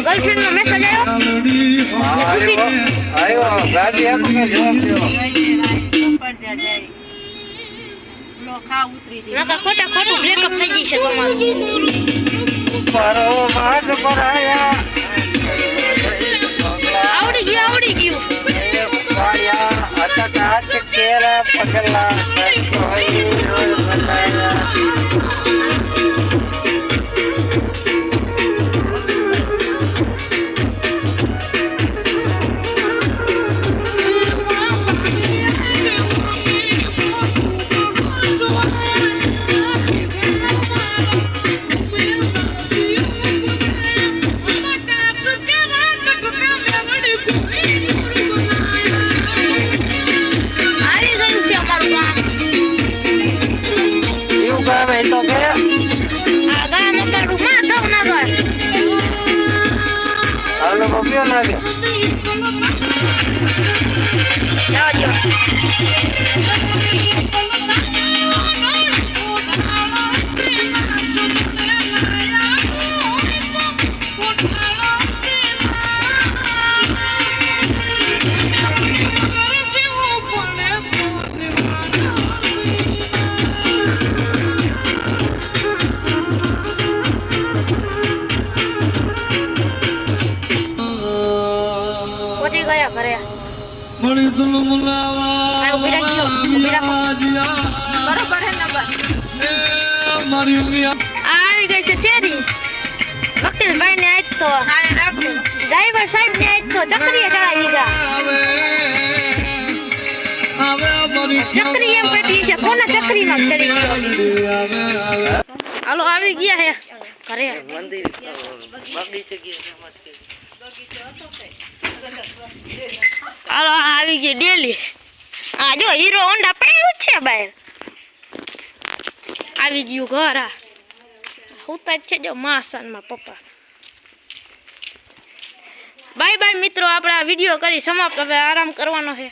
girlfriend में message आयो गाड़ी है तो जवाब दो पर जा जाए लोखा उतरी दी ना खोटा खोटू ब्रेकअप થઈ જશે તમારું પરો માગ પરાયા આવડી ગયું પાયા અટક આચ કેરા પગલા કોઈ રોલ બનાયા तो के आगा मत रूमा दो ना कर हालो बबियो ना के जाओ गया करे बड़ी तुम मुलावा बरोबर है नंबर मारी मिया આવી ગઈ છે શેરી વકીલ ભાઈ ને આજ તો હારે રાખો ડ્રાઈવર સાહેબ ને આજ તો ચક્રીએ ચડાવી દીધા આવે મારી ચક્રી એમ કહેતી છે કોના ચક્રી માં ચડી ગયો હાલો આવી ગયા હે ઘરે મંદિર બગીચે ગયા છે હાલો આવી ગઈ ડેલી આ જો હીરો હોન્ડા પડ્યું છે બહાર આવી ગયું ઘર આ હોતા જ છે જો માસન માં પપ્પા બાય બાય મિત્રો આપણે આ વિડિયો કરી સમાપ્ત હવે આરામ કરવાનો છે